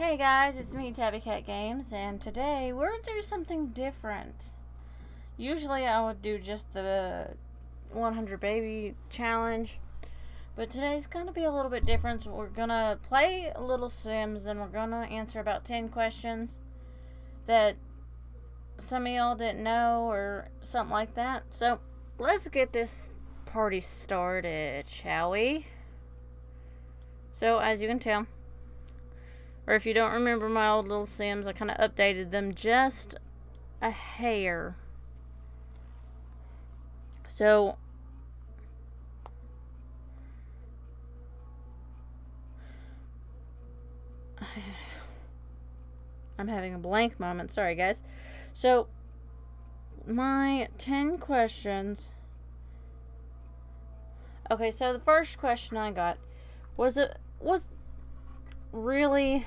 Hey guys, it's me, Tabby Cat Games, and today we're going to do something different. Usually I would do just the 100 baby challenge, but today's going to be a little bit different. So we're going to play a little Sims, and we're going to answer about 10 questions that some of y'all didn't know or something like that. So let's get this party started, shall we? So as you can tell, or if you don't remember my old little Sims, I kind of updated them just a hair. So, I'm having a blank moment. Sorry, guys. So, my 10 questions. Okay, so the first question I got was really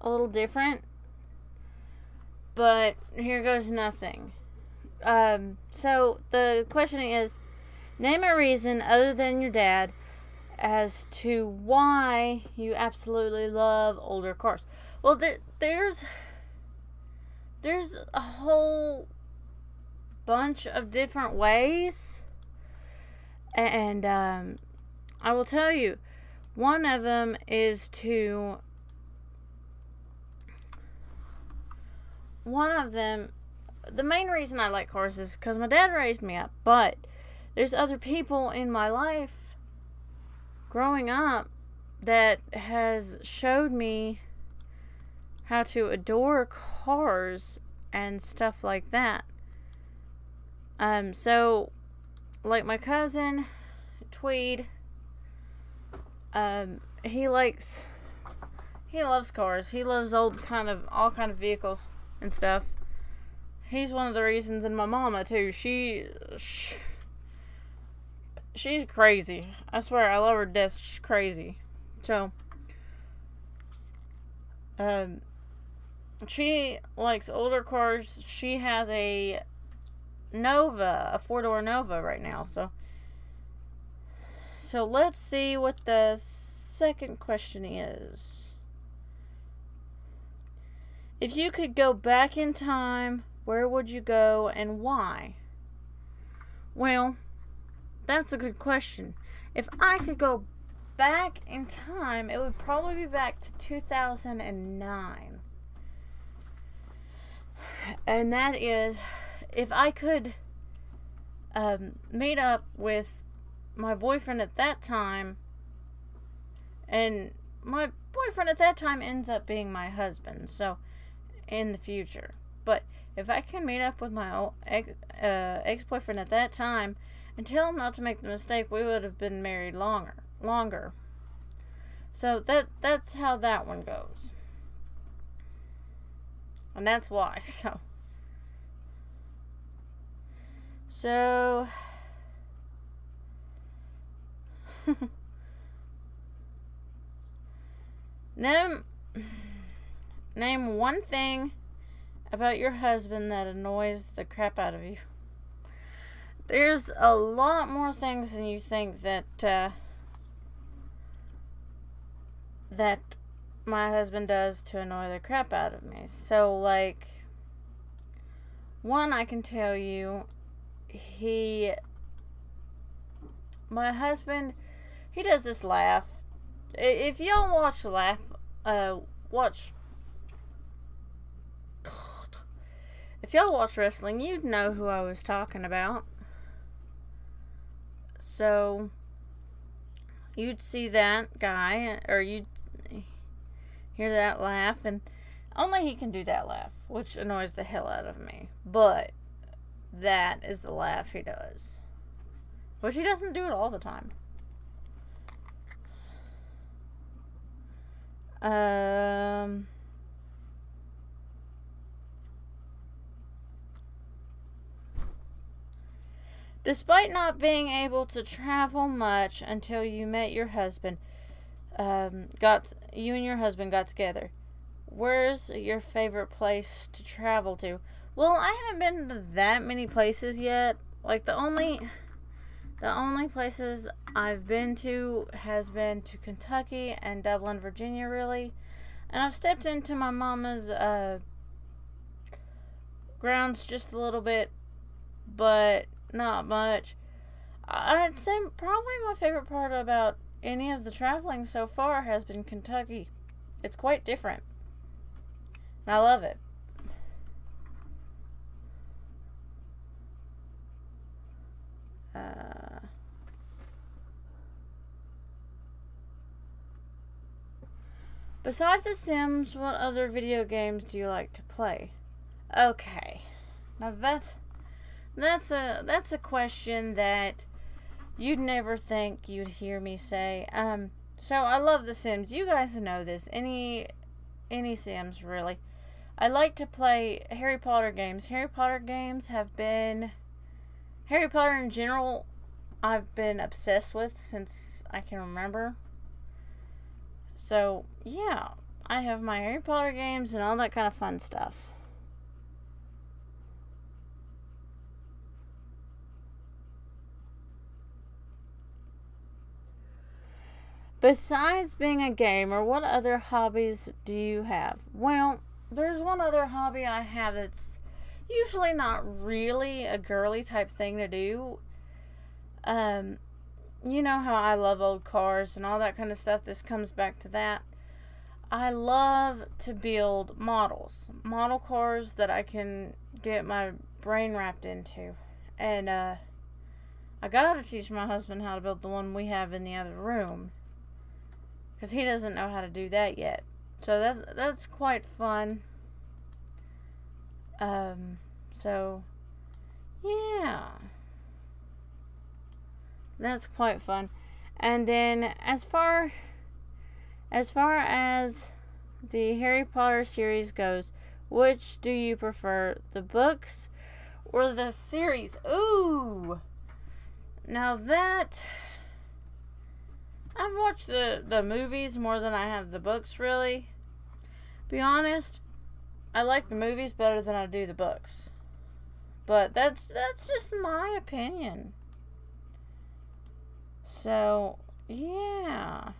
a little different, but here goes nothing. So the question is, name a reason other than your dad as to why you absolutely love older cars. Well, there's a whole bunch of different ways, and I will tell you, one of them is the main reason I like cars is because my dad raised me up, but there's other people in my life growing up that has showed me how to adore cars and stuff like that. So, like my cousin, Tweed, he loves cars. He loves all kind of vehicles and stuff. He's one of the reasons, and my mama too. She's crazy. I swear, I love her to death. She's crazy. So, she likes older cars. She has a Nova, a 4-door Nova right now. So let's see what the second question is. If you could go back in time, where would you go and why? Well, that's a good question. If I could go back in time, it would probably be back to 2009. And that is, if I could meet up with my boyfriend at that time, and my boyfriend at that time ends up being my husband, so in the future. But if I can meet up with my ex-boyfriend at that time and tell him not to make the mistake, we would have been married longer. So that's how that one goes. And that's why. So Name one thing about your husband that annoys the crap out of you. There's a lot more things than you think that my husband does to annoy the crap out of me. So, like, one, I can tell you, my husband, he does this laugh. If y'all watch if y'all watch wrestling, you'd know who I was talking about. So, you'd see that guy, or you'd hear that laugh, and only he can do that laugh, which annoys the hell out of me. But that is the laugh he does, which he doesn't do it all the time. Despite not being able to travel much until you met your husband, you and your husband got together, where's your favorite place to travel to? Well, I haven't been to that many places yet. Like, the only The only places I've been to has been to Kentucky and Dublin, Virginia, really. And I've stepped into my mama's grounds just a little bit, but not much. I'd say probably my favorite part about any of the traveling so far has been Kentucky. It's quite different. And I love it. Besides The Sims, what other video games do you like to play? Okay, now that's a question that you'd never think you'd hear me say. So I love The Sims. You guys know this. Any Sims really. I like to play Harry Potter games. Harry Potter in general, I've been obsessed with since I can remember. So, yeah, I have my Harry Potter games and all that kind of fun stuff. Besides being a gamer, what other hobbies do you have? Well, there's one other hobby I have that's usually not really a girly type thing to do. You know how I love old cars and all that kind of stuff. This comes back to that. I love to build model cars that I can get my brain wrapped into. And I gotta teach my husband how to build the one we have in the other room, because he doesn't know how to do that yet. So that's quite fun. So yeah, that's quite fun. And then as far as the Harry Potter series goes, which do you prefer, the books or the series? Ooh, now that I've watched the movies more than I have the books, really. Be honest, I like the movies better than I do the books. But that's just my opinion. So, yeah.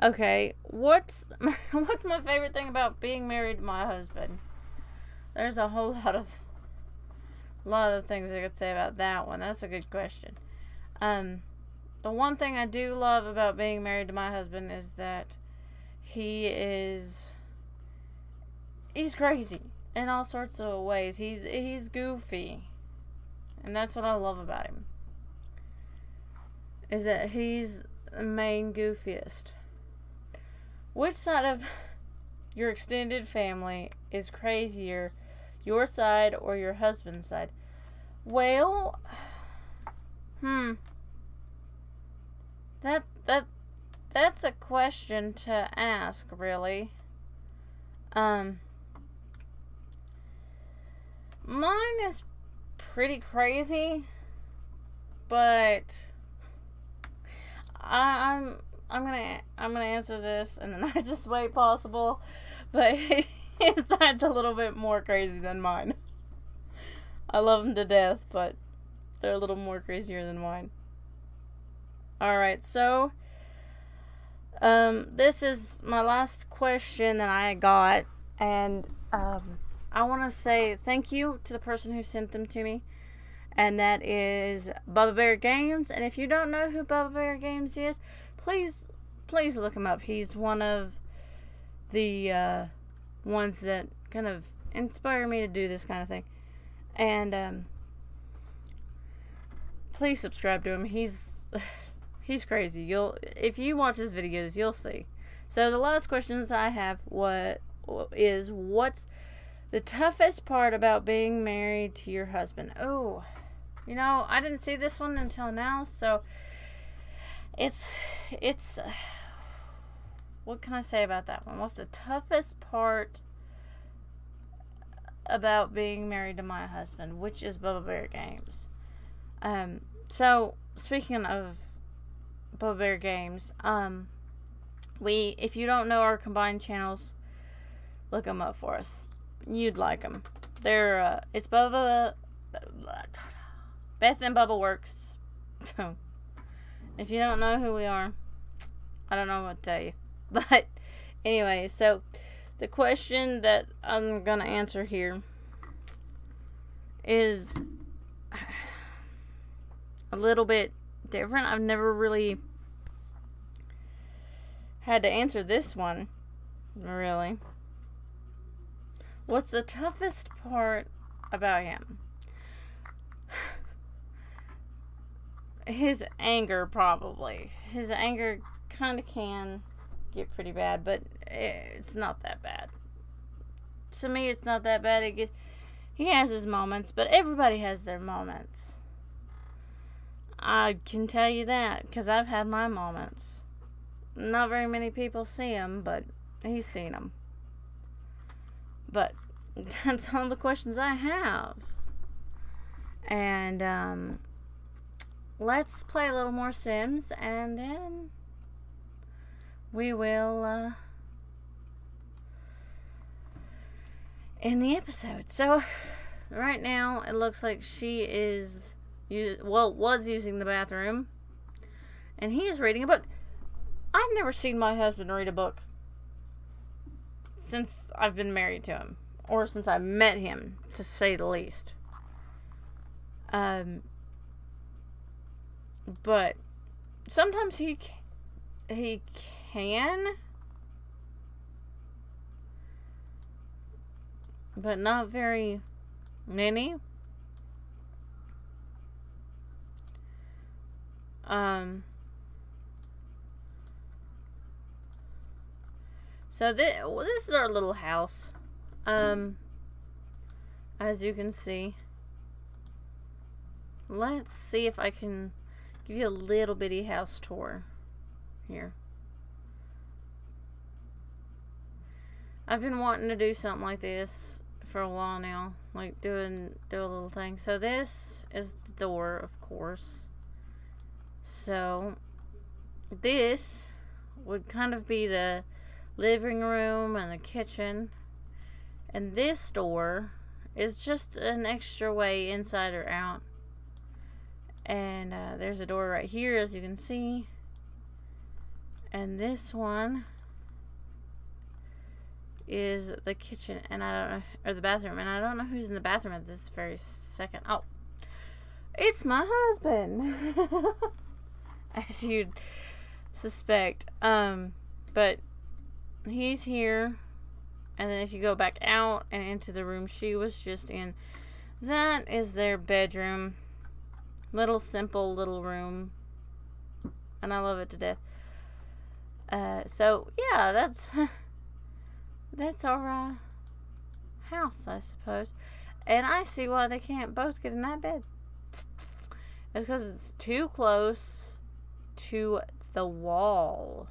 Okay, what's my favorite thing about being married to my husband? There's a whole lot of things I could say about that one. That's a good question. The one thing I do love about being married to my husband is that he's crazy in all sorts of ways. He's goofy. And that's what I love about him. Is that he's the main goofiest. Which side of your extended family is crazier, your side or your husband's side? Well, that's a question to ask, really. Mine is pretty crazy, but I'm gonna answer this in the nicest way possible, but his side's a little bit more crazy than mine. I love them to death, but they're a little more crazier than mine. Alright, so this is my last question that I got, and I want to say thank you to the person who sent them to me, and that is Bubba Bear Games. And if you don't know who Bubba Bear Games is, please look him up. He's one of the ones that kind of inspire me to do this kind of thing. And please subscribe to him. He's crazy. If you watch his videos, you'll see. So the last questions I have what's the toughest part about being married to your husband? Oh, I didn't see this one until now, so it's what can I say about that one? What's the toughest part about being married to my husband, which is Bubba Bear Games? So speaking of Bubba Bear Games, if you don't know our combined channels, look them up for us. You'd like them. It's Bubba. Beth and Bubba Works. So, if you don't know who we are, I don't know what to tell you. But, anyway, so the question that I'm going to answer here is a little bit different. I've never really had to answer this one, really. What's the toughest part about him? His anger, probably. His anger kind of can get pretty bad, but it's not that bad. To me, it's not that bad. He has his moments, but everybody has their moments. I can tell you that, because I've had my moments. Not very many people see him, but he's seen them. But that's all the questions I have. And, let's play a little more Sims, and then we will, end the episode. So, right now, it looks like she is, was using the bathroom, and he is reading a book. I've never seen my husband read a book since I've been married to him, or since I met him, to say the least. But sometimes he can, but not very many. So this is our little house. As you can see. Let's see if I can give you a little bitty house tour here. I've been wanting to do something like this for a while now, like do a little thing. So this is the door, of course. So this would kind of be the living room and the kitchen, and this door is just an extra way inside or out. And there's a door right here, as you can see. And this one is the kitchen, and I don't know, or the bathroom, and I don't know who's in the bathroom at this very second. Oh, it's my husband, as you'd suspect. But he's here, and then if you go back out and into the room she was just in, that is their bedroom. Little simple little room, and I love it to death. So yeah, that's our house, I suppose. And I see why they can't both get in that bed. It's because it's too close to the wall.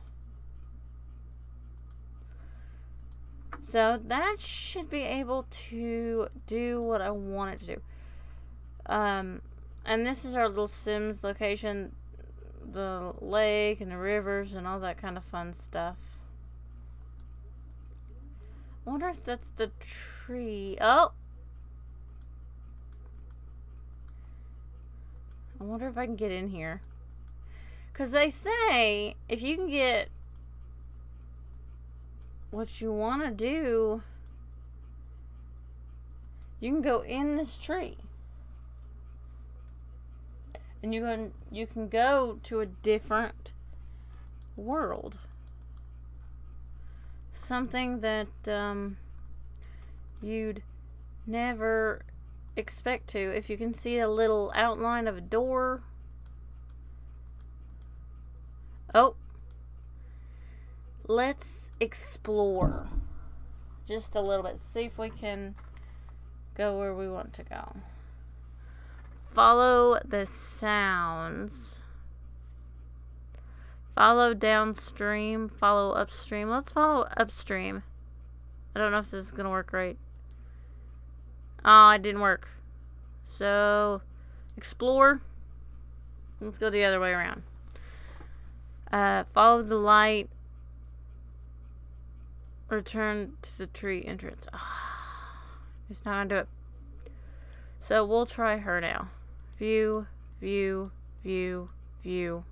So that should be able to do what I want it to do. And this is our little Sims location. The lake and the rivers and all that kind of fun stuff. I wonder if that's the tree. Oh! I wonder if I can get in here. Because they say if you can get what you want to do, you can go in this tree. And you can go to a different world. Something that you'd never expect to. If you can see a little outline of a door. Oh. Let's explore. Just a little bit. See if we can go where we want to go. Follow the sounds. Follow downstream. Follow upstream. Let's follow upstream. I don't know if this is going to work right. Oh, it didn't work. So, explore. Let's go the other way around. Follow the light. Return to the tree entrance. Oh, it's not going to do it. So, we'll try her now. View, view, view, view.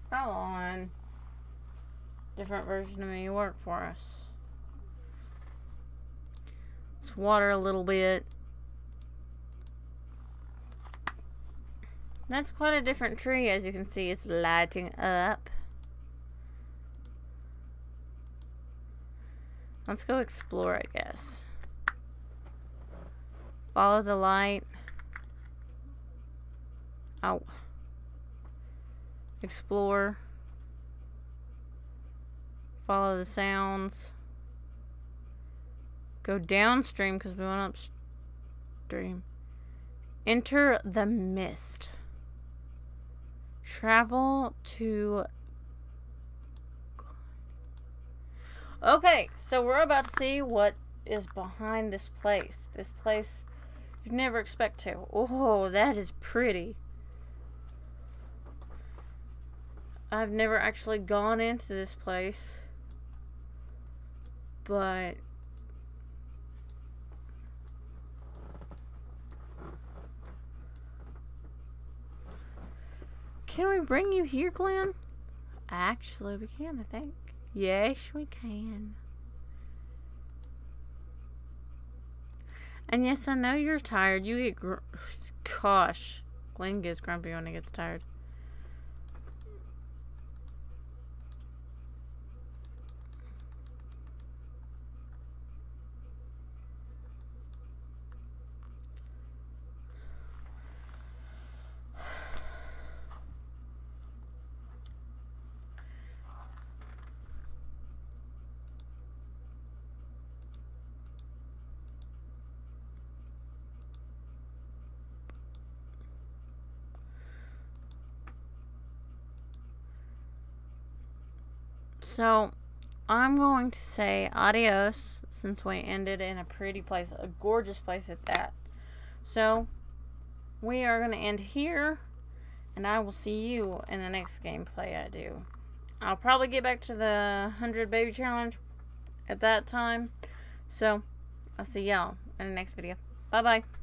Come on. Different version of me work for us. Let's water a little bit. That's quite a different tree, as you can see. It's lighting up. Let's go explore, I guess. Follow the light. Oh. Explore. Follow the sounds. Go downstream because we went upstream. Enter the mist. Travel to... Okay, so we're about to see what is behind this place. This place you'd never expect to. Oh, that is pretty. I've never actually gone into this place, but can we bring you here, Glenn? Actually, we can, I think. Yes, we can. And yes, I know you're tired. You get gosh, Glenn gets grumpy when he gets tired. So, I'm going to say adios, since we ended in a pretty place, a gorgeous place at that. So, we are going to end here, and I will see you in the next gameplay I do. I'll probably get back to the 100 baby challenge at that time. So, I'll see y'all in the next video. Bye-bye.